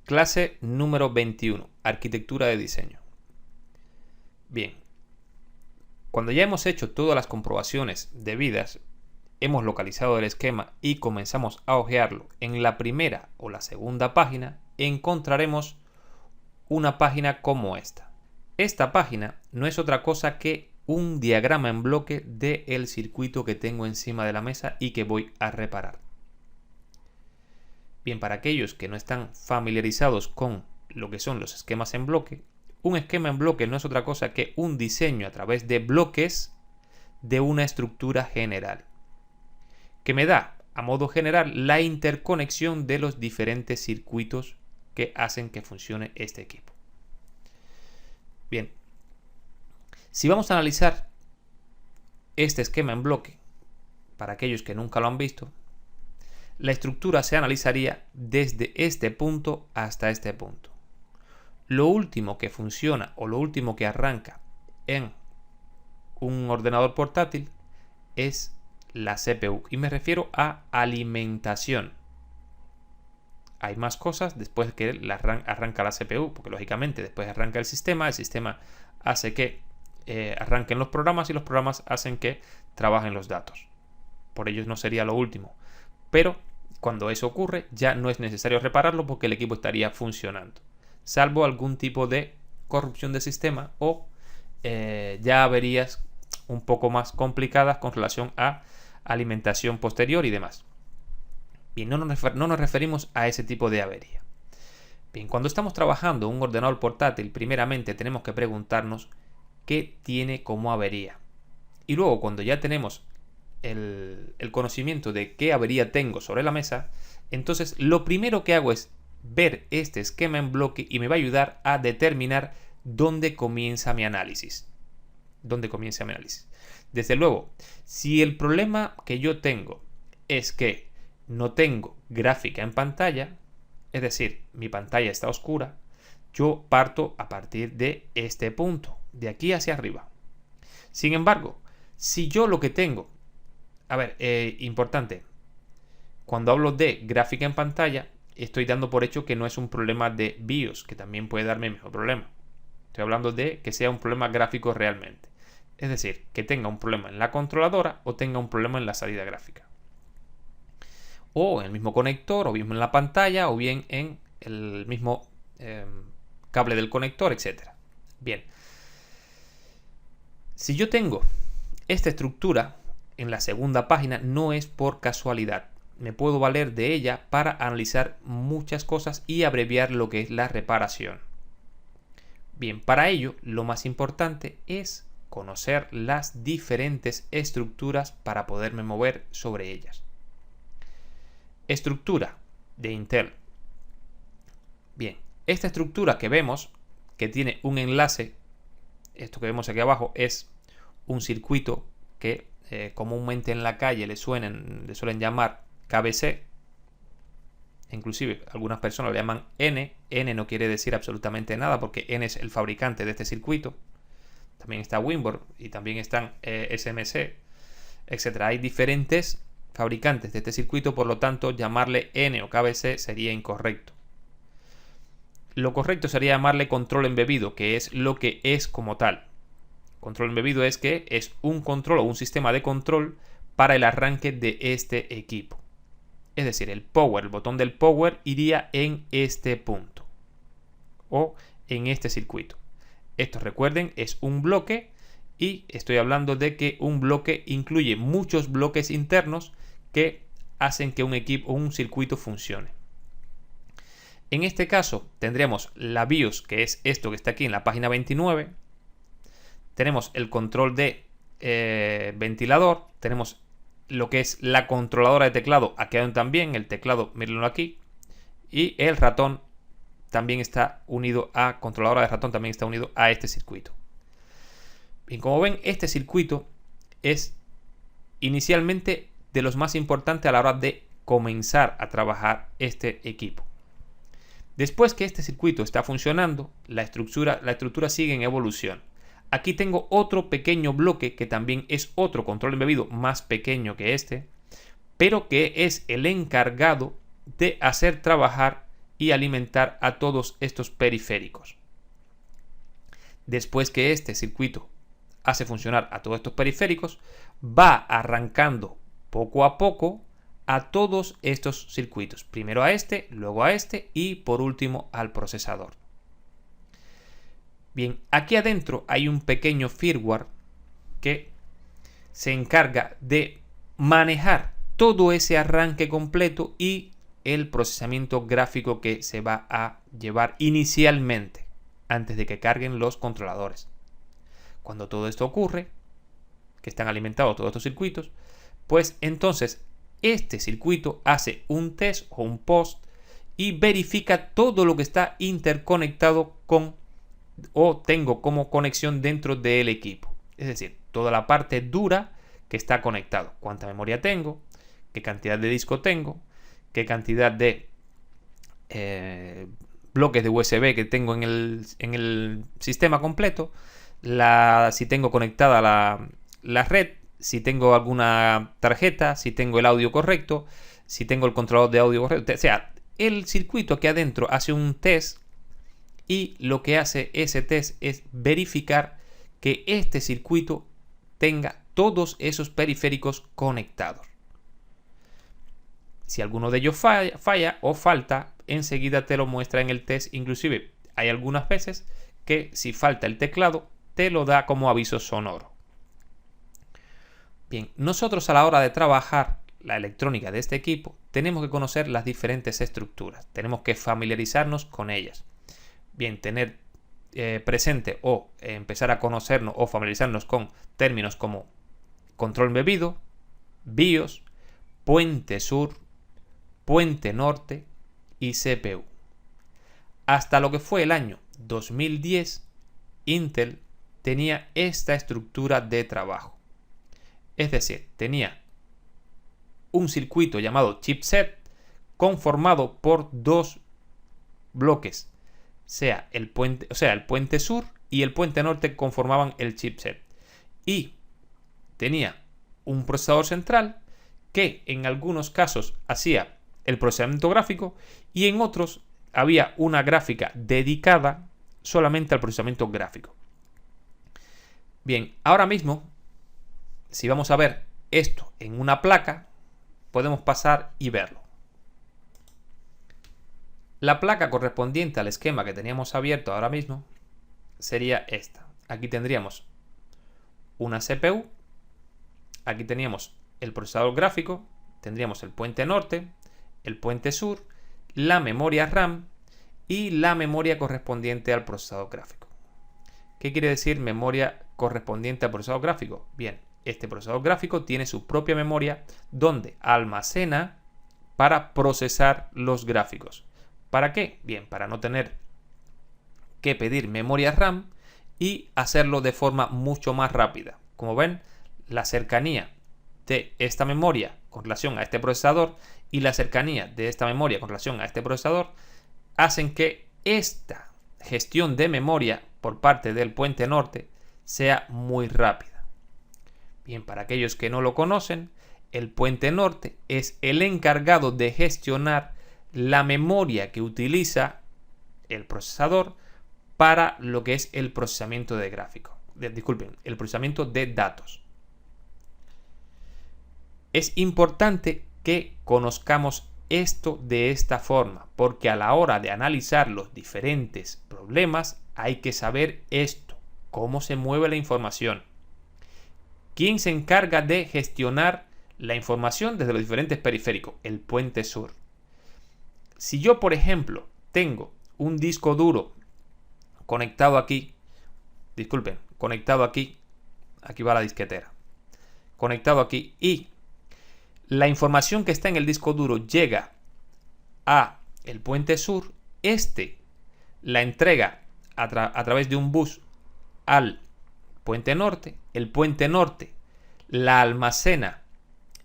Clase número 21, arquitectura de diseño. Bien, cuando ya hemos hecho todas las comprobaciones debidas, hemos localizado el esquema y comenzamos a hojearlo en la primera o la segunda página, encontraremos una página como esta. Esta página no es otra cosa que un diagrama en bloque del circuito que tengo encima de la mesa y que voy a reparar. Bien, para aquellos que no están familiarizados con lo que son los esquemas en bloque, un esquema en bloque no es otra cosa que un diseño a través de bloques de una estructura general, que me da, a modo general, la interconexión de los diferentes circuitos que hacen que funcione este equipo. Bien, si vamos a analizar este esquema en bloque, para aquellos que nunca lo han visto, la estructura se analizaría desde este punto hasta este punto. Lo último que funciona o lo último que arranca en un ordenador portátil es la CPU, y me refiero a alimentación. Hay más cosas después que arranca la CPU, porque lógicamente después arranca el sistema hace que arranquen los programas y los programas hacen que trabajen los datos. Por ello no sería lo último, pero cuando eso ocurre ya no es necesario repararlo porque el equipo estaría funcionando, salvo algún tipo de corrupción de sistema o ya averías un poco más complicadas con relación a alimentación posterior y demás. Bien, no nos referimos a ese tipo de avería. Bien, cuando estamos trabajando en un ordenador portátil, primeramente tenemos que preguntarnos qué tiene como avería. Y luego, cuando ya tenemos el conocimiento de qué avería tengo sobre la mesa, entonces lo primero que hago es ver este esquema en bloque y me va a ayudar a determinar dónde comienza mi análisis. Desde luego, si el problema que yo tengo es que no tengo gráfica en pantalla, es decir, mi pantalla está oscura, yo parto a partir de este punto, de aquí hacia arriba. Sin embargo, si yo lo que tengo, importante, cuando hablo de gráfica en pantalla, estoy dando por hecho que no es un problema de BIOS, que también puede darme el mismo problema. Estoy hablando de que sea un problema gráfico realmente. Es decir, que tenga un problema en la controladora o tenga un problema en la salida gráfica. O en el mismo conector, o bien en la pantalla, o bien en el mismo cable del conector, etc. Bien. Si yo tengo esta estructura en la segunda página, no es por casualidad. Me puedo valer de ella para analizar muchas cosas y abreviar lo que es la reparación. Bien, para ello lo más importante es conocer las diferentes estructuras para poderme mover sobre ellas. Estructura de Intel. Bien, esta estructura que vemos, que tiene un enlace, esto que vemos aquí abajo es un circuito que comúnmente en la calle le suelen llamar KBC. Inclusive algunas personas le llaman N. N no quiere decir absolutamente nada porque N es el fabricante de este circuito. También está Winboard y también están SMC, etc. Hay diferentes fabricantes de este circuito, por lo tanto llamarle N o KBC sería incorrecto. Lo correcto sería llamarle control embebido, que es lo que es como tal. Control embebido es que es un control o un sistema de control para el arranque de este equipo. Es decir, el botón del power iría en este punto o en este circuito. Esto, recuerden, es un bloque y estoy hablando de que un bloque incluye muchos bloques internos que hacen que un equipo o un circuito funcione. En este caso tendríamos la BIOS, que es esto que está aquí en la página 29. Tenemos el control de ventilador, tenemos lo que es la controladora de teclado, aquí también el teclado, mírenlo aquí, y el ratón también está unido a controladora de ratón, también está unido a este circuito. Bien, como ven, este circuito es inicialmente de los más importantes a la hora de comenzar a trabajar este equipo. Después que este circuito está funcionando, la estructura sigue en evolución. Aquí tengo otro pequeño bloque que también es otro control embebido más pequeño que este, pero que es el encargado de hacer trabajar y alimentar a todos estos periféricos. Después que este circuito hace funcionar a todos estos periféricos, va arrancando poco a poco a todos estos circuitos. Primero a este, luego a este y por último al procesador. Bien, aquí adentro hay un pequeño firmware que se encarga de manejar todo ese arranque completo y el procesamiento gráfico que se va a llevar inicialmente antes de que carguen los controladores. Cuando todo esto ocurre, que están alimentados todos estos circuitos, pues entonces este circuito hace un test o un post y verifica todo lo que está interconectado con o tengo como conexión dentro del equipo. Es decir, toda la parte dura que está conectado. Cuánta memoria tengo, qué cantidad de disco tengo, qué cantidad de bloques de USB que tengo en el sistema completo, si tengo conectada la red, si tengo alguna tarjeta, si tengo el audio correcto, si tengo el controlador de audio correcto. O sea, el circuito aquí adentro hace un test y lo que hace ese test es verificar que este circuito tenga todos esos periféricos conectados. Si alguno de ellos falla o falta, enseguida te lo muestra en el test. Inclusive hay algunas veces que si falta el teclado, te lo da como aviso sonoro. Bien, nosotros a la hora de trabajar la electrónica de este equipo, tenemos que conocer las diferentes estructuras. Tenemos que familiarizarnos con ellas. Bien, tener presente o empezar a conocernos o familiarizarnos con términos como control embebido, BIOS, puente sur, puente norte y CPU. Hasta lo que fue el año 2010, Intel tenía esta estructura de trabajo. Es decir, tenía un circuito llamado chipset conformado por dos bloques, el puente sur y el puente norte conformaban el chipset. Y tenía un procesador central que en algunos casos hacía el procesamiento gráfico y en otros había una gráfica dedicada solamente al procesamiento gráfico. Bien, ahora mismo, si vamos a ver esto en una placa, podemos pasar y verlo. La placa correspondiente al esquema que teníamos abierto ahora mismo sería esta. Aquí tendríamos una CPU, aquí teníamos el procesador gráfico, tendríamos el puente norte, el puente sur, la memoria RAM y la memoria correspondiente al procesador gráfico. ¿Qué quiere decir memoria correspondiente al procesador gráfico? Bien, este procesador gráfico tiene su propia memoria donde almacena para procesar los gráficos. ¿Para qué? Bien, para no tener que pedir memoria RAM y hacerlo de forma mucho más rápida. Como ven, la cercanía de esta memoria con relación a este procesador y la cercanía de esta memoria con relación a este procesador hacen que esta gestión de memoria por parte del puente norte sea muy rápida. Bien, para aquellos que no lo conocen, el puente norte es el encargado de gestionar la memoria que utiliza el procesador para lo que es el procesamiento de gráfico. El procesamiento de datos. Es importante que conozcamos esto de esta forma, porque a la hora de analizar los diferentes problemas hay que saber esto, cómo se mueve la información. ¿Quién se encarga de gestionar la información desde los diferentes periféricos? El puente sur. Si yo, por ejemplo, tengo un disco duro conectado aquí, conectado aquí va la disquetera, conectado aquí, y la información que está en el disco duro llega a el puente sur, la entrega a través de un bus al puente norte, el puente norte la almacena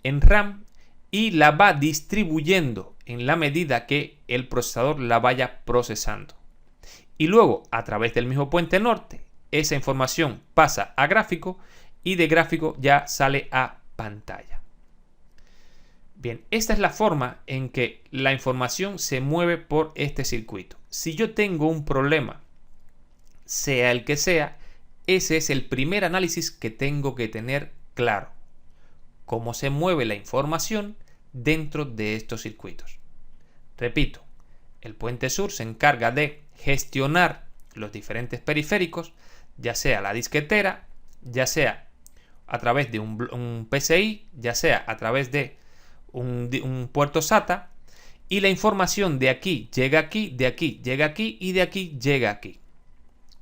en RAM y la va distribuyendo en la medida que el procesador la vaya procesando. Y luego, a través del mismo puente norte, esa información pasa a gráfico y de gráfico ya sale a pantalla. Bien, esta es la forma en que la información se mueve por este circuito. Si yo tengo un problema, sea el que sea, ese es el primer análisis que tengo que tener claro. Cómo se mueve la información dentro de estos circuitos. Repito, el puente sur se encarga de gestionar los diferentes periféricos, ya sea la disquetera, ya sea a través de un PCI, ya sea a través de un puerto SATA, y la información de aquí llega aquí, de aquí llega aquí y de aquí llega aquí.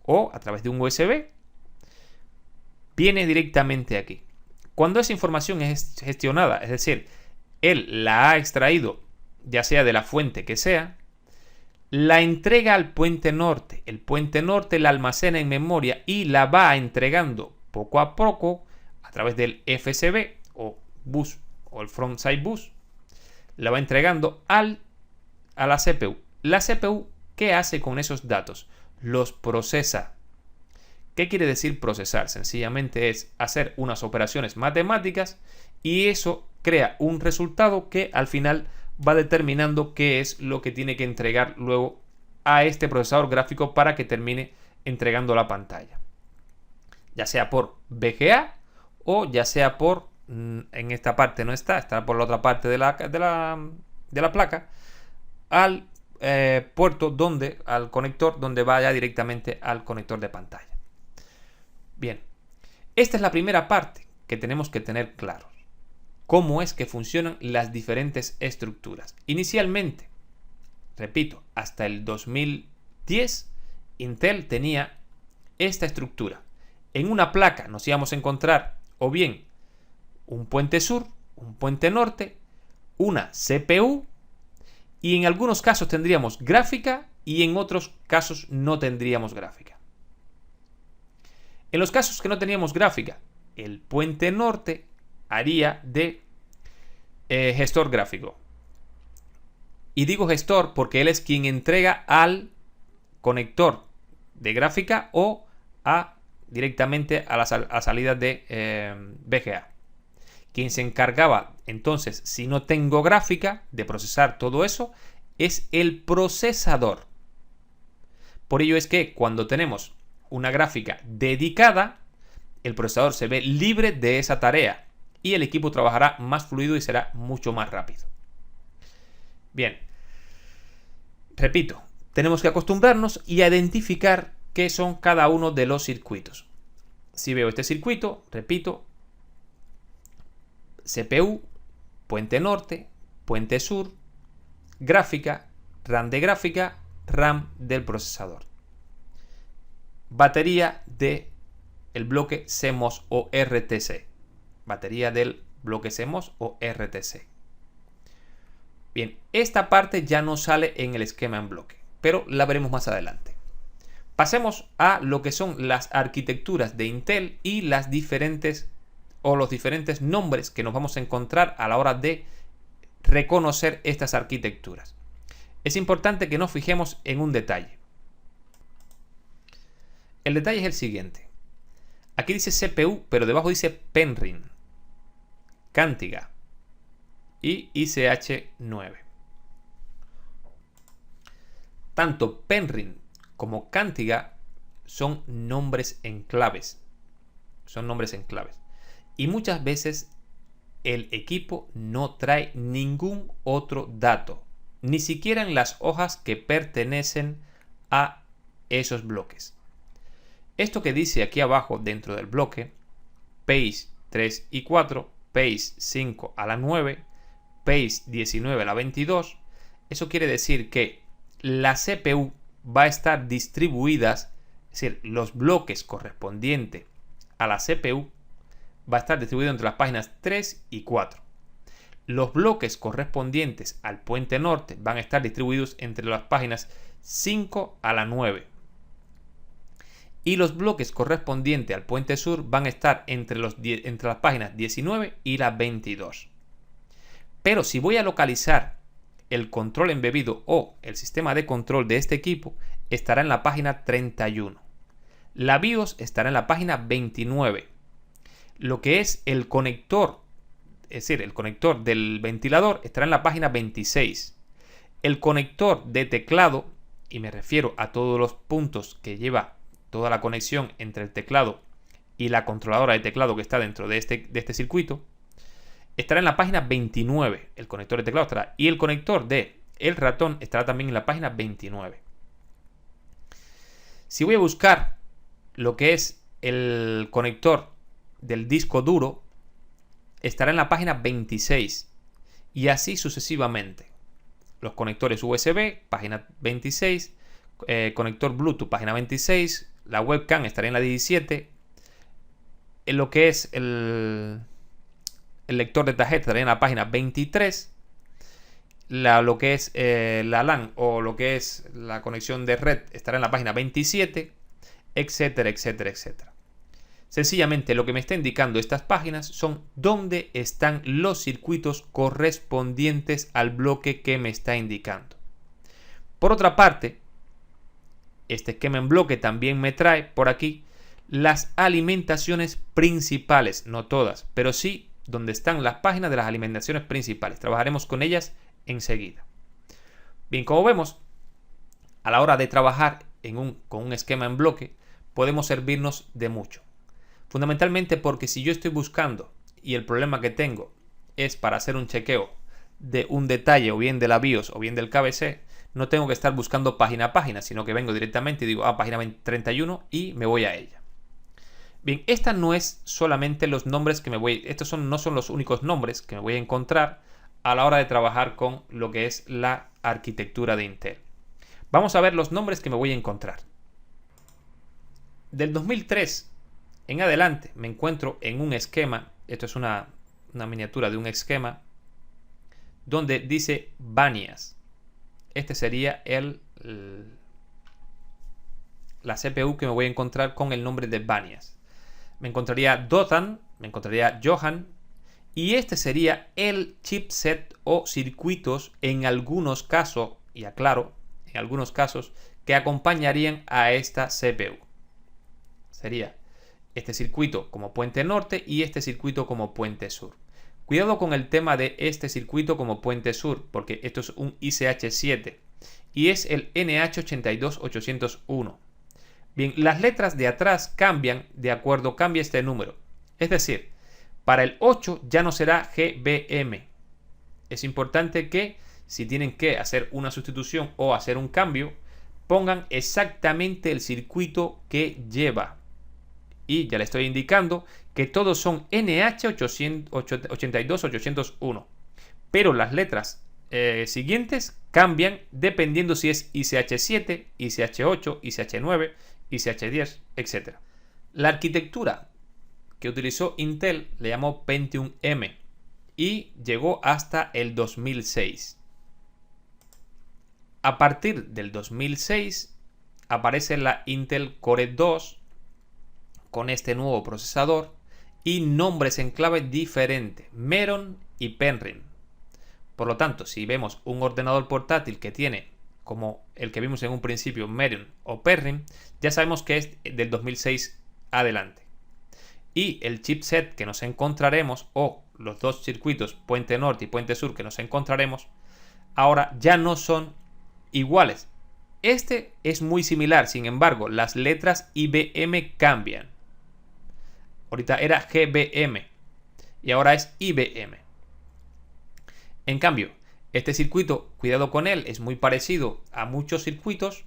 O a través de un USB viene directamente aquí. Cuando esa información es gestionada, es decir, él la ha extraído ya sea de la fuente que sea, la entrega al puente norte. El puente norte la almacena en memoria y la va entregando poco a poco a través del FSB o bus o el frontside bus. La va entregando a la CPU. La CPU, ¿qué hace con esos datos? Los procesa. ¿Qué quiere decir procesar? Sencillamente es hacer unas operaciones matemáticas y eso crea un resultado que al final va determinando qué es lo que tiene que entregar luego a este procesador gráfico para que termine entregando la pantalla. Ya sea por VGA o ya sea por, en esta parte no está por la otra parte de la placa, al puerto al conector donde vaya directamente al conector de pantalla. Bien, esta es la primera parte que tenemos que tener claros. Cómo es que funcionan las diferentes estructuras. Inicialmente, repito, hasta el 2010, Intel tenía esta estructura. En una placa nos íbamos a encontrar o bien un puente sur, un puente norte, una CPU y en algunos casos tendríamos gráfica y en otros casos no tendríamos gráfica. En los casos que no teníamos gráfica, el puente norte haría de gestor gráfico. Y digo gestor porque él es quien entrega al conector de gráfica o directamente a la salida de VGA. Quien se encargaba entonces, si no tengo gráfica, de procesar todo eso, es el procesador. Por ello es que cuando tenemos una gráfica dedicada, el procesador se ve libre de esa tarea y el equipo trabajará más fluido y será mucho más rápido. Bien, repito, tenemos que acostumbrarnos y a identificar qué son cada uno de los circuitos. Si veo este circuito, repito, CPU, puente norte, puente sur, gráfica, RAM de gráfica, RAM del procesador. Batería del bloque CMOS o RTC. Batería del bloque CMOS o RTC. Bien, esta parte ya no sale en el esquema en bloque, pero la veremos más adelante. Pasemos a lo que son las arquitecturas de Intel y los diferentes nombres que nos vamos a encontrar a la hora de reconocer estas arquitecturas. Es importante que nos fijemos en un detalle. El detalle es el siguiente. Aquí dice CPU, pero debajo dice Penryn, Cantiga y ICH9. Tanto Penryn como Cantiga son nombres en claves. Y muchas veces el equipo no trae ningún otro dato, ni siquiera en las hojas que pertenecen a esos bloques. Esto que dice aquí abajo dentro del bloque, page 3 y 4, page 5 a la 9, page 19 a la 22, eso quiere decir que la CPU va a estar distribuidas, es decir, los bloques correspondientes a la CPU va a estar distribuido entre las páginas 3 y 4. Los bloques correspondientes al puente norte van a estar distribuidos entre las páginas 5 a la 9. Y los bloques correspondientes al puente sur van a estar entre las páginas 19 y la 22. Pero si voy a localizar el control embebido o el sistema de control de este equipo, estará en la página 31. La BIOS estará en la página 29. Lo que es el conector es decir, el conector del ventilador estará en la página 26. El conector de teclado, y me refiero a todos los puntos que lleva toda la conexión entre el teclado y la controladora de teclado que está dentro de este circuito, estará en la página 29. El conector de teclado estará. Y el conector de el ratón estará también en la página 29. Si voy a buscar lo que es el conector del disco duro, estará en la página 26. Y así sucesivamente. Los conectores USB, página 26. Conector Bluetooth, página 26. La webcam estará en la 17. En lo que es el lector de tarjeta estará en la página 23. Lo que es la LAN o lo que es la conexión de red estará en la página 27, etcétera, etcétera, etcétera. Sencillamente lo que me está indicando estas páginas son dónde están los circuitos correspondientes al bloque que me está indicando. Por otra parte, este esquema en bloque también me trae por aquí las alimentaciones principales, no todas, pero sí donde están las páginas de las alimentaciones principales. Trabajaremos con ellas enseguida. Bien, como vemos, a la hora de trabajar con un esquema en bloque, podemos servirnos de mucho. Fundamentalmente porque si yo estoy buscando y el problema que tengo es para hacer un chequeo de un detalle o bien de la BIOS o bien del KBC, no tengo que estar buscando página a página, sino que vengo directamente y digo, página 31 y me voy a ella. Bien, esta no es solamente los nombres que estos no son los únicos nombres que me voy a encontrar a la hora de trabajar con lo que es la arquitectura de Intel. Vamos a ver los nombres que me voy a encontrar. Del 2003 en adelante me encuentro en un esquema, esto es una miniatura de un esquema, donde dice Banias. Este sería la CPU que me voy a encontrar con el nombre de Banias. Me encontraría Dothan, me encontraría Johan, y este sería el chipset o circuitos en algunos casos, y aclaro, en algunos casos, que acompañarían a esta CPU. Sería este circuito como puente norte y este circuito como puente sur. Cuidado con el tema de este circuito como puente sur, porque esto es un ICH7 y es el NH82801. Bien, las letras de atrás cambian cambia este número. Es decir, para el 8 ya no será GBM. Es importante que si tienen que hacer una sustitución o hacer un cambio, pongan exactamente el circuito que lleva. Y ya le estoy indicando que todos son NH82801. Pero las letras siguientes cambian dependiendo si es ICH7, ICH8, ICH9, ICH10, etc. La arquitectura que utilizó Intel le llamó Pentium M y llegó hasta el 2006. A partir del 2006 aparece la Intel Core 2 con este nuevo procesador y nombres en clave diferentes, Meron y Penryn. Por lo tanto, si vemos un ordenador portátil que tiene, como el que vimos en un principio, Meron o Penryn, ya sabemos que es del 2006 adelante. Y el chipset que nos encontraremos, o los dos circuitos, puente norte y puente sur, que nos encontraremos, ahora ya no son iguales. Este es muy similar, sin embargo, las letras IBM cambian. Ahorita era GBM y ahora es IBM. En cambio, este circuito, cuidado con él, es muy parecido a muchos circuitos,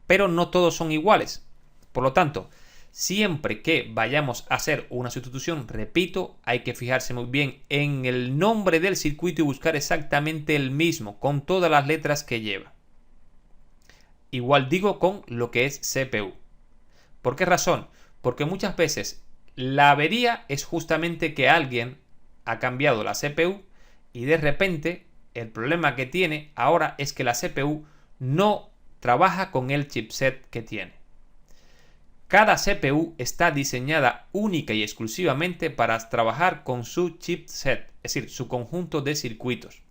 pero no todos son iguales. Por lo tanto, siempre que vayamos a hacer una sustitución, repito, hay que fijarse muy bien en el nombre del circuito y buscar exactamente el mismo, con todas las letras que lleva. Igual digo con lo que es CPU. ¿Por qué razón? Porque muchas veces la avería es justamente que alguien ha cambiado la CPU y de repente el problema que tiene ahora es que la CPU no trabaja con el chipset que tiene. Cada CPU está diseñada única y exclusivamente para trabajar con su chipset, es decir, su conjunto de circuitos.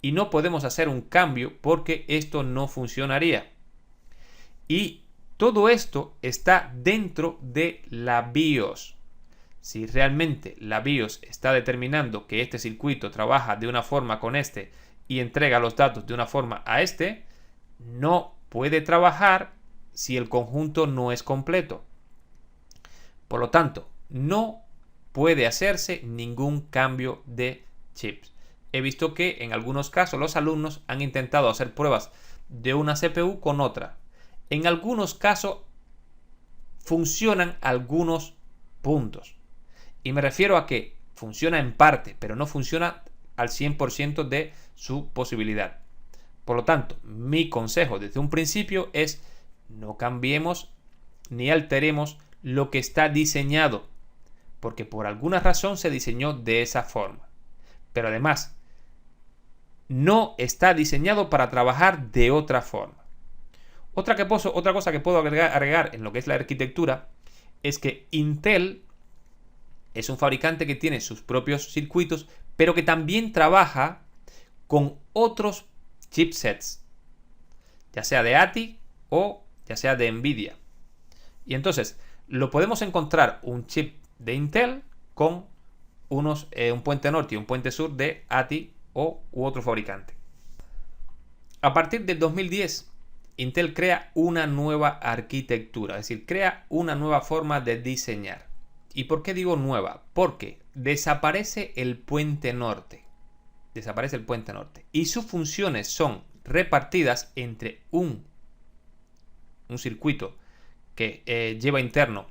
Y no podemos hacer un cambio porque esto no funcionaría. Y todo esto está dentro de la BIOS. si realmente la BIOS está determinando que este circuito trabaja de una forma con este y entrega los datos de una forma a este, no puede trabajar si el conjunto no es completo. Por lo tanto, no puede hacerse ningún cambio de chips. He visto que en algunos casos los alumnos han intentado hacer pruebas de una CPU con otra. En algunos casos funcionan algunos puntos. Y me refiero a que funciona en parte, pero no funciona al 100% de su posibilidad. Por lo tanto, mi consejo desde un principio es no cambiemos ni alteremos lo que está diseñado, porque por alguna razón se diseñó de esa forma. Pero además, no está diseñado para trabajar de otra forma. Otra cosa que puedo agregar en lo que es la arquitectura es que Intel es un fabricante que tiene sus propios circuitos, pero que también trabaja con otros chipsets, ya sea de ATI o ya sea de Nvidia. Y entonces lo podemos encontrar un chip de Intel con un puente norte y un puente sur de ATI u otro fabricante. A partir del 2010, Intel crea una nueva arquitectura, es decir, crea una nueva forma de diseñar. ¿Y por qué digo nueva? Porque desaparece el puente norte. Desaparece el puente norte. Y sus funciones son repartidas entre un circuito que lleva interno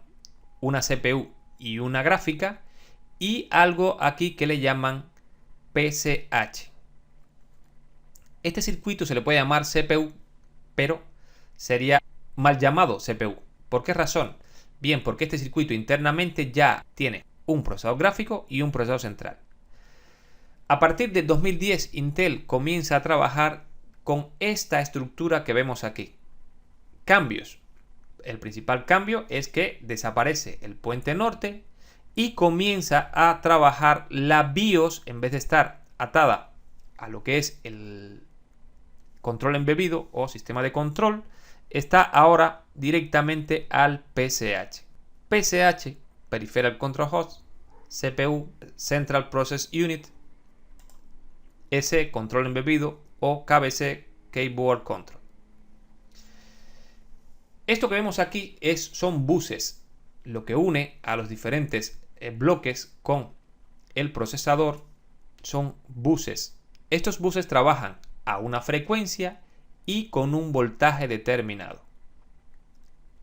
una CPU y una gráfica y algo aquí que le llaman PCH. Este circuito se le puede llamar CPU, pero sería mal llamado CPU. ¿Por qué razón? Bien, porque este circuito internamente ya tiene un procesador gráfico y un procesador central. A partir de 2010, Intel comienza a trabajar con esta estructura que vemos aquí. Cambios. El principal cambio es que desaparece el puente norte y comienza a trabajar la BIOS, en vez de estar atada a lo que es el control embebido o sistema de control, está ahora directamente al PCH. PCH, Peripheral Control Host, CPU, Central Process Unit, S, control embebido, o KBC, Keyboard Control. Esto que vemos aquí son buses, lo que une a los diferentes bloques con el procesador son buses. Estos buses trabajan a una frecuencia y con un voltaje determinado.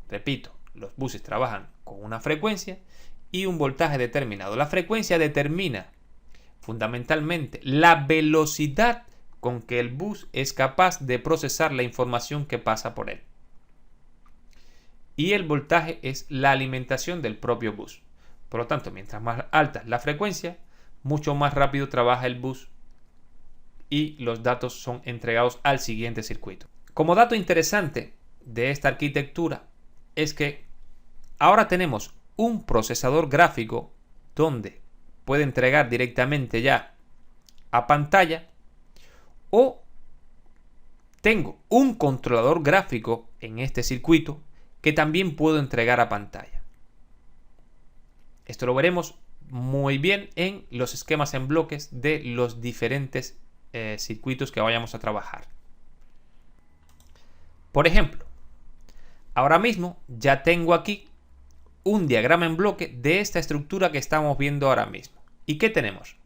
Repito, los buses trabajan con una frecuencia y un voltaje determinado. La frecuencia determina fundamentalmente la velocidad con que el bus es capaz de procesar la información que pasa por él. Y el voltaje es la alimentación del propio bus. Por lo tanto, mientras más alta es la frecuencia, mucho más rápido trabaja el bus y los datos son entregados al siguiente circuito. Como dato interesante de esta arquitectura es que ahora tenemos un procesador gráfico donde puede entregar directamente ya a pantalla, o tengo un controlador gráfico en este circuito que también puedo entregar a pantalla. Esto lo veremos muy bien en los esquemas en bloques de los diferentes circuitos que vayamos a trabajar. Por ejemplo, ahora mismo ya tengo aquí un diagrama en bloque de esta estructura que estamos viendo ahora mismo. ¿Y qué tenemos?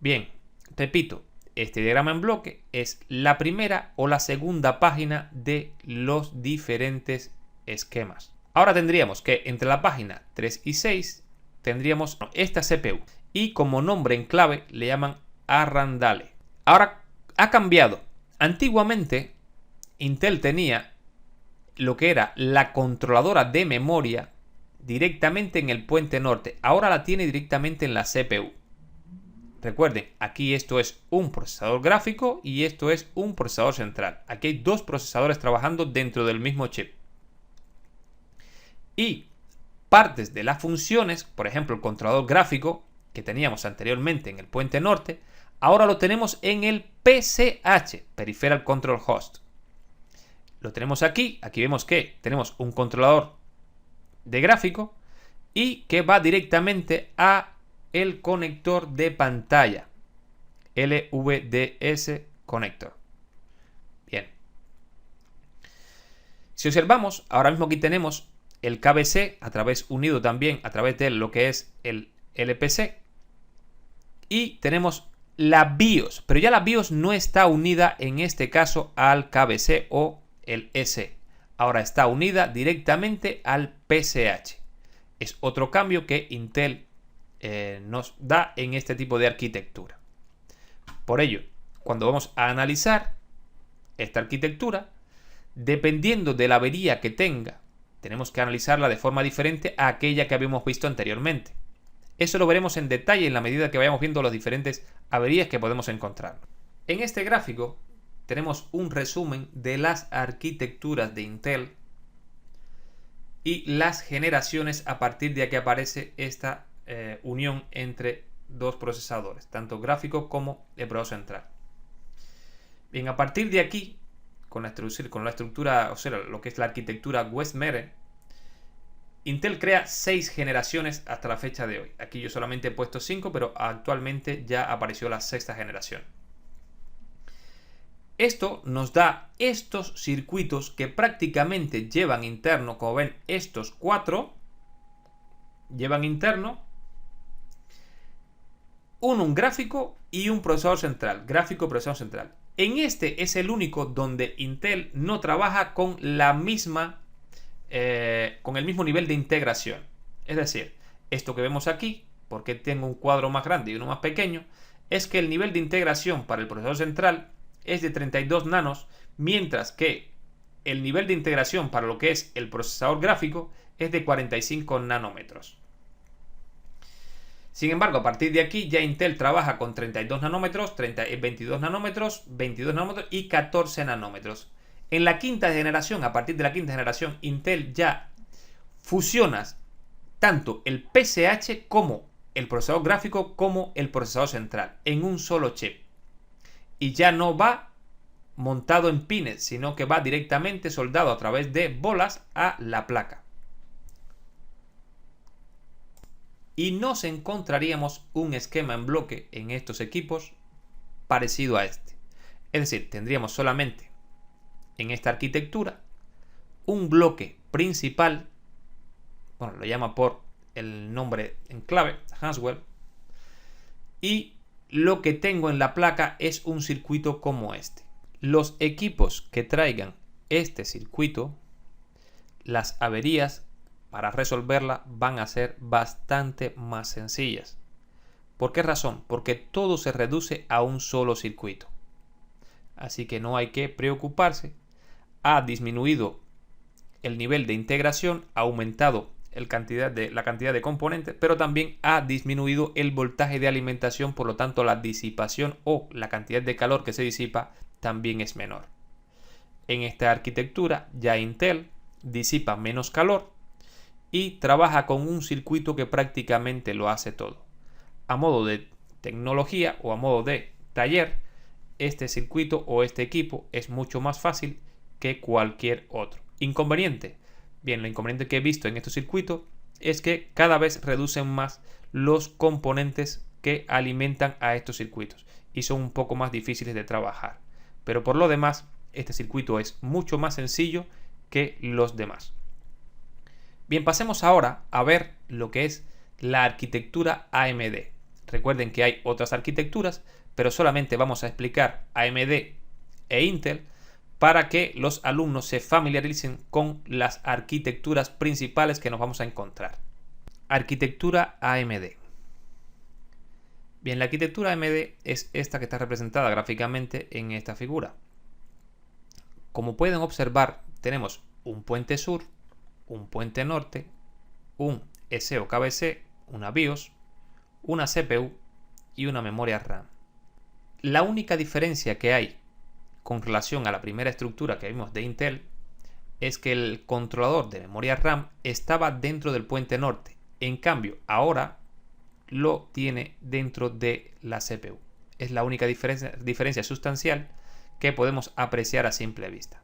Bien, repito, este diagrama en bloque es la primera o la segunda página de los diferentes esquemas. Ahora tendríamos que entre la página 3 y 6 tendríamos esta CPU y como nombre en clave le llaman Arrandale. Ahora ha cambiado. Antiguamente Intel tenía lo que era la controladora de memoria directamente en el puente norte. Ahora la tiene directamente en la CPU. Recuerden, aquí esto es un procesador gráfico y esto es un procesador central. Aquí hay dos procesadores trabajando dentro del mismo chip. Y partes de las funciones, por ejemplo el controlador gráfico que teníamos anteriormente en el puente norte, ahora lo tenemos en el PCH, Peripheral Control Host. Lo tenemos aquí. Aquí vemos que tenemos un controlador de gráfico y que va directamente a el conector de pantalla, LVDS Connector. Bien. Si observamos, ahora mismo aquí tenemos el KBC unido también a través de lo que es el LPC, y tenemos la BIOS, pero ya la BIOS no está unida en este caso al KBC o el S. Ahora está unida directamente al PCH. Es otro cambio que Intel nos da en este tipo de arquitectura. Por ello, cuando vamos a analizar esta arquitectura, dependiendo de la avería que tenga, tenemos que analizarla de forma diferente a aquella que habíamos visto anteriormente. Eso lo veremos en detalle en la medida que vayamos viendo las diferentes averías que podemos encontrar. En este gráfico tenemos un resumen de las arquitecturas de Intel y las generaciones a partir de que aparece esta unión entre dos procesadores, tanto gráfico como el procesador central. Bien, a partir de aquí, con la estructura, o sea, lo que es la arquitectura Westmere, Intel crea 6 generaciones hasta la fecha de hoy. Aquí yo solamente he puesto 5, pero actualmente ya apareció la 6ª generación. Esto nos da estos circuitos que prácticamente llevan interno, como ven, estos 4 llevan interno un gráfico y un procesador central. Gráfico, procesador central. En este es el único donde Intel no trabaja con la misma con el mismo nivel de integración. Es decir, esto que vemos aquí, porque tengo un cuadro más grande y uno más pequeño, es que el nivel de integración para el procesador central es de 32 nanos, mientras que el nivel de integración para lo que es el procesador gráfico es de 45 nanómetros. Sin embargo, a partir de aquí ya Intel trabaja con 32 nanómetros, 22 nanómetros, 22 nanómetros y 14 nanómetros. En la 5ª generación, a partir de la 5ª generación, Intel ya fusiona tanto el PCH como el procesador gráfico como el procesador central en un solo chip. Y ya no va montado en pines, sino que va directamente soldado a través de bolas a la placa. Y nos encontraríamos un esquema en bloque en estos equipos parecido a este. Es decir, tendríamos solamente en esta arquitectura un bloque principal, bueno, lo llama por el nombre en clave, Haswell, y lo que tengo en la placa es un circuito como este. Los equipos que traigan este circuito, las averías para resolverla van a ser bastante más sencillas. ¿Por qué razón? Porque todo se reduce a un solo circuito. Así que no hay que preocuparse. Ha disminuido el nivel de integración, ha aumentado la cantidad de componentes, pero también ha disminuido el voltaje de alimentación, por lo tanto la disipación o la cantidad de calor que se disipa también es menor. En esta arquitectura ya Intel disipa menos calor y trabaja con un circuito que prácticamente lo hace todo. A modo de tecnología o a modo de taller, este circuito o este equipo es mucho más fácil que cualquier otro. Inconveniente. Bien, lo inconveniente que he visto en estos circuitos es que cada vez reducen más los componentes que alimentan a estos circuitos y son un poco más difíciles de trabajar. Pero por lo demás, este circuito es mucho más sencillo que los demás. Bien, pasemos ahora a ver lo que es la arquitectura AMD. Recuerden que hay otras arquitecturas, pero solamente vamos a explicar AMD e Intel para que los alumnos se familiaricen con las arquitecturas principales que nos vamos a encontrar. Arquitectura AMD. Bien, la arquitectura AMD es esta que está representada gráficamente en esta figura. Como pueden observar, tenemos un puente sur, un puente norte, un SO KBC, una BIOS, una CPU y una memoria RAM. La única diferencia que hay con relación a la primera estructura que vimos de Intel es que el controlador de memoria RAM estaba dentro del puente norte. En cambio, ahora lo tiene dentro de la CPU. Es la única diferencia sustancial que podemos apreciar a simple vista.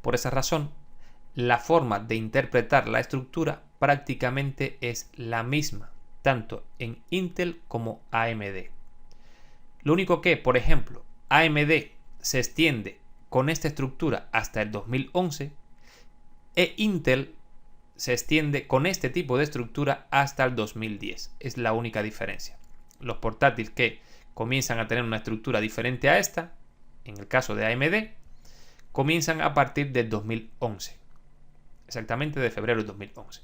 Por esa razón, la forma de interpretar la estructura prácticamente es la misma, tanto en Intel como AMD. Lo único que, por ejemplo, AMD se extiende con esta estructura hasta el 2011 e Intel se extiende con este tipo de estructura hasta el 2010. Es la única diferencia. Los portátiles que comienzan a tener una estructura diferente a esta, en el caso de AMD, comienzan a partir del 2011. Exactamente de febrero de 2011.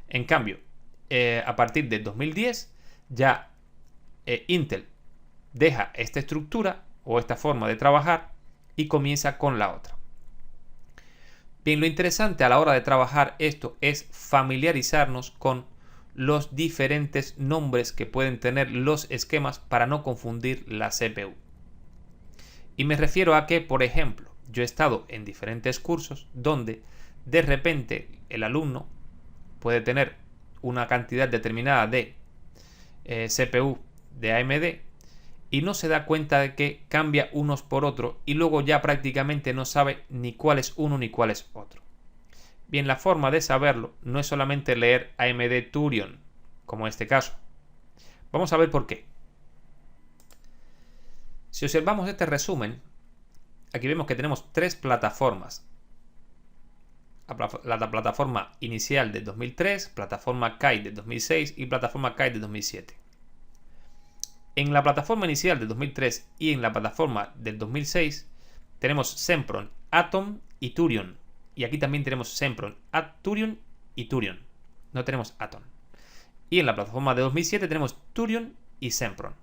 En cambio, a partir del 2010 ya Intel deja esta estructura o esta forma de trabajar y comienza con la otra. Bien, lo interesante a la hora de trabajar esto es familiarizarnos con los diferentes nombres que pueden tener los esquemas para no confundir la CPU. Y me refiero a que, por ejemplo, yo he estado en diferentes cursos donde de repente el alumno puede tener una cantidad determinada de CPU de AMD y no se da cuenta de que cambia unos por otros y luego ya prácticamente no sabe ni cuál es uno ni cuál es otro. Bien, la forma de saberlo no es solamente leer AMD Turion, como en este caso. Vamos a ver por qué. Si observamos este resumen, aquí vemos que tenemos tres plataformas. La plataforma inicial de 2003, plataforma Kai de 2006 y plataforma Kai de 2007. En la plataforma inicial de 2003 y en la plataforma del 2006 tenemos Sempron, Atom y Turion. Y aquí también tenemos Sempron, Turion y Turion. No tenemos Atom. Y en la plataforma de 2007 tenemos Turion y Sempron.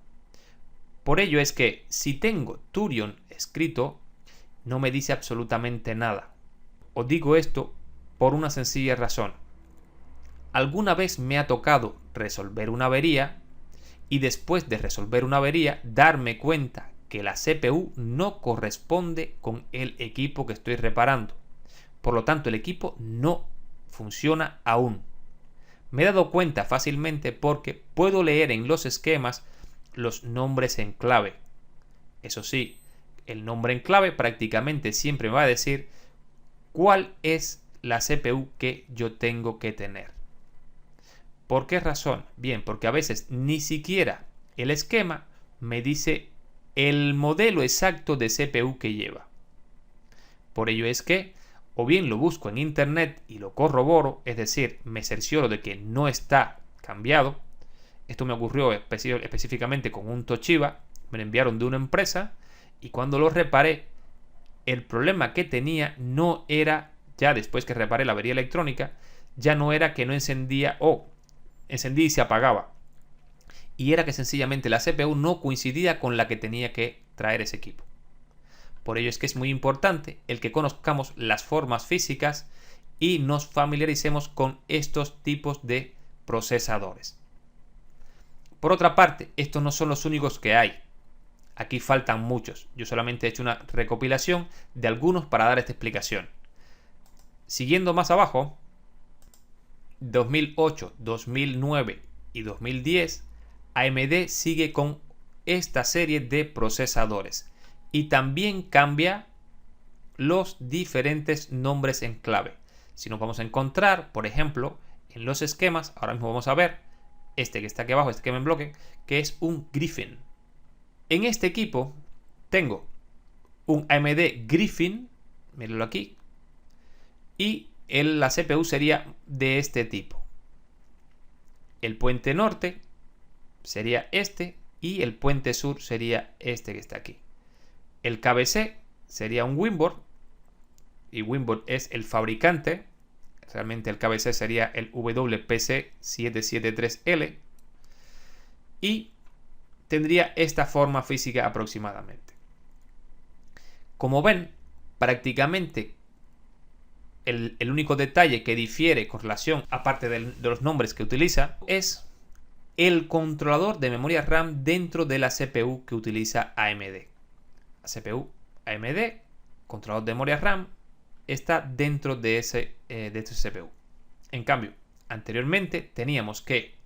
Por ello es que si tengo Turion escrito, no me dice absolutamente nada. Os digo esto por una sencilla razón. Alguna vez me ha tocado resolver una avería y después de resolver una avería darme cuenta que la CPU no corresponde con el equipo que estoy reparando. Por lo tanto, el equipo no funciona aún. Me he dado cuenta fácilmente porque puedo leer en los esquemas los nombres en clave. Eso sí, el nombre en clave prácticamente siempre me va a decir cuál es la CPU que yo tengo que tener. ¿Por qué razón? Bien, porque a veces ni siquiera el esquema me dice el modelo exacto de CPU que lleva. Por ello es que o bien lo busco en internet y lo corroboro, es decir, me cercioro de que no está cambiado. Esto me ocurrió específicamente con un Toshiba, me lo enviaron de una empresa y cuando lo reparé, el problema que tenía no era, ya después que reparé la avería electrónica, ya no era que no encendía o encendía y se apagaba. Y era que sencillamente la CPU no coincidía con la que tenía que traer ese equipo. Por ello es que es muy importante el que conozcamos las formas físicas y nos familiaricemos con estos tipos de procesadores. Por otra parte, estos no son los únicos que hay. Aquí faltan muchos. Yo solamente he hecho una recopilación de algunos para dar esta explicación. Siguiendo más abajo, 2008, 2009 y 2010, AMD sigue con esta serie de procesadores y también cambia los diferentes nombres en clave. Si nos vamos a encontrar, por ejemplo, en los esquemas, ahora mismo vamos a ver este que está aquí abajo, este esquema en bloque, que es un Griffin. En este equipo tengo un AMD Griffin, mírenlo aquí, y la CPU sería de este tipo. El puente norte sería este y el puente sur sería este que está aquí. El KBC sería un Winboard y Winboard es el fabricante. Realmente el KBC sería el WPC773L y tendría esta forma física aproximadamente. Como ven, prácticamente el único detalle que difiere con relación, aparte de los nombres que utiliza, es el controlador de memoria RAM dentro de la CPU que utiliza AMD. La CPU AMD, controlador de memoria RAM, está dentro de este CPU. En cambio, anteriormente teníamos que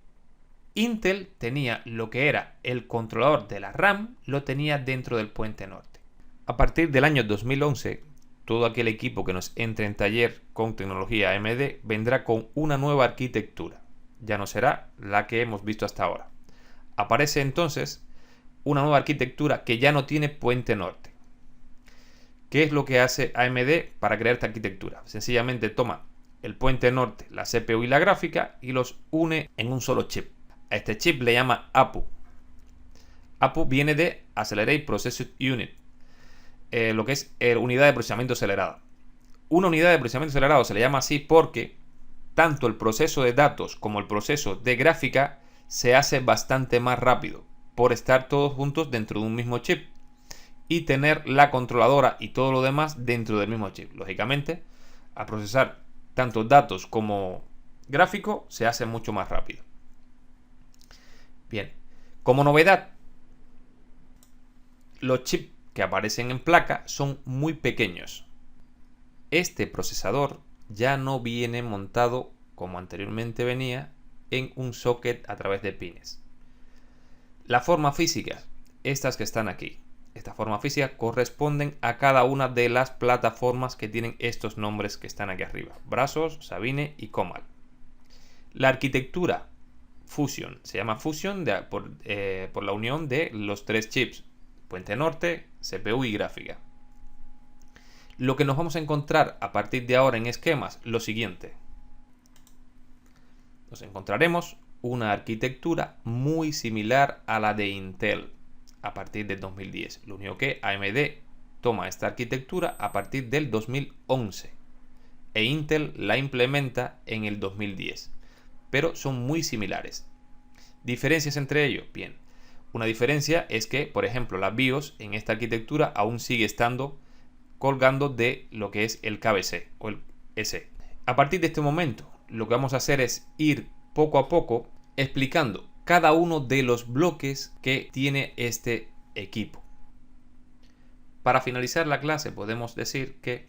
Intel tenía lo que era el controlador de la RAM, lo tenía dentro del puente norte. A partir del año 2011, todo aquel equipo que nos entre en taller con tecnología AMD vendrá con una nueva arquitectura. Ya no será la que hemos visto hasta ahora. Aparece entonces una nueva arquitectura que ya no tiene puente norte. ¿Qué es lo que hace AMD para crear esta arquitectura? Sencillamente toma el puente norte, la CPU y la gráfica y los une en un solo chip. A este chip le llama APU. APU viene de Accelerated Processing Unit, lo que es unidad de procesamiento acelerada. Una unidad de procesamiento acelerado se le llama así porque tanto el proceso de datos como el proceso de gráfica se hace bastante más rápido por estar todos juntos dentro de un mismo chip y tener la controladora y todo lo demás dentro del mismo chip. Lógicamente, al procesar tanto datos como gráfico se hace mucho más rápido. Bien, como novedad, los chips que aparecen en placa son muy pequeños. Este procesador ya no viene montado como anteriormente venía en un socket a través de pines. La forma física, estas que están aquí, esta forma física corresponden a cada una de las plataformas que tienen estos nombres que están aquí arriba: Brazos, Sabine y Comal. La arquitectura Fusion se llama Fusion por la unión de los tres chips: puente norte, CPU y gráfica. Lo que nos vamos a encontrar a partir de ahora en esquemas, lo siguiente. Nos encontraremos una arquitectura muy similar a la de Intel a partir del 2010. Lo único que AMD toma esta arquitectura a partir del 2011 e Intel la implementa en el 2010. Pero son muy similares. ¿Diferencias entre ellos? Bien, una diferencia es que, por ejemplo, la BIOS en esta arquitectura aún sigue estando colgando de lo que es el KBC o el S. A partir de este momento, lo que vamos a hacer es ir poco a poco explicando cada uno de los bloques que tiene este equipo. Para finalizar la clase podemos decir que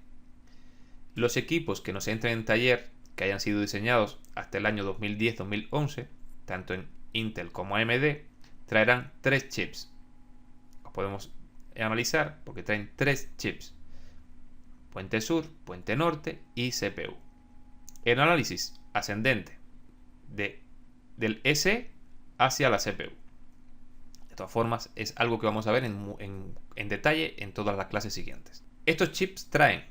los equipos que nos entren en taller, que hayan sido diseñados hasta el año 2010-2011, tanto en Intel como AMD, traerán 3 chips. Los podemos analizar porque traen 3 chips: puente sur, puente norte y CPU. El análisis ascendente del S hacia la CPU. De todas formas, es algo que vamos a ver en detalle en todas las clases siguientes. Estos chips traen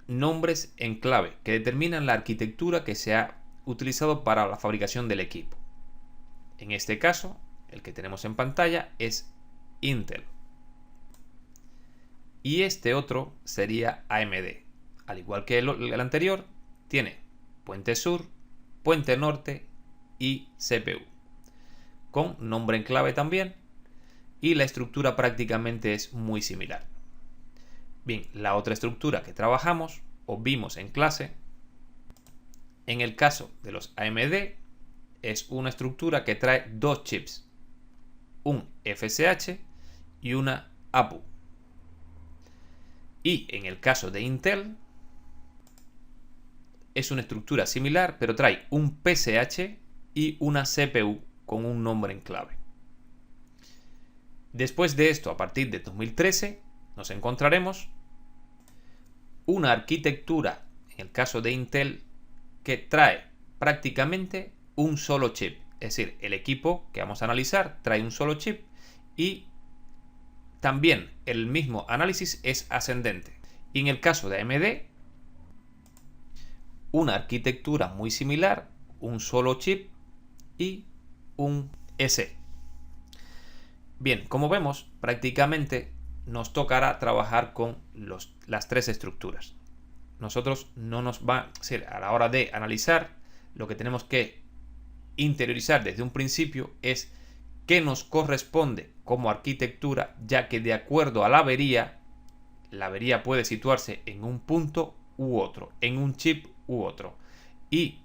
nombres en clave que determinan la arquitectura que se ha utilizado para la fabricación del equipo. En este caso, el que tenemos en pantalla es Intel. Y este otro sería AMD. Al igual que el anterior, tiene puente sur, puente norte y CPU, con nombre en clave también, y la estructura prácticamente es muy similar. Bien, la otra estructura que trabajamos o vimos en clase, en el caso de los AMD, es una estructura que trae 2 chips, un FSH y una APU. Y en el caso de Intel, es una estructura similar, pero trae un PSH y una CPU con un nombre en clave. Después de esto, a partir de 2013, nos encontraremos una arquitectura, en el caso de Intel, que trae prácticamente un solo chip. Es decir, el equipo que vamos a analizar trae un solo chip y también el mismo análisis es ascendente. Y en el caso de AMD, una arquitectura muy similar, un solo chip y un S. Bien, como vemos, prácticamente nos tocará trabajar con las 3 estructuras. Nosotros no nos va a ser, a la hora de analizar, lo que tenemos que interiorizar desde un principio es qué nos corresponde como arquitectura, ya que de acuerdo a la avería puede situarse en un punto u otro, en un chip u otro. Y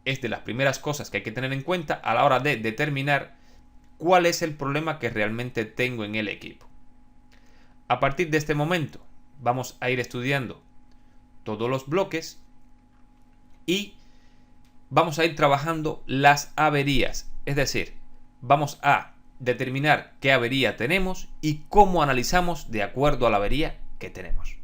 es de las primeras cosas que hay que tener en cuenta a la hora de determinar cuál es el problema que realmente tengo en el equipo. A partir de este momento vamos a ir estudiando todos los bloques y vamos a ir trabajando las averías. Es decir, vamos a determinar qué avería tenemos y cómo analizamos de acuerdo a la avería que tenemos.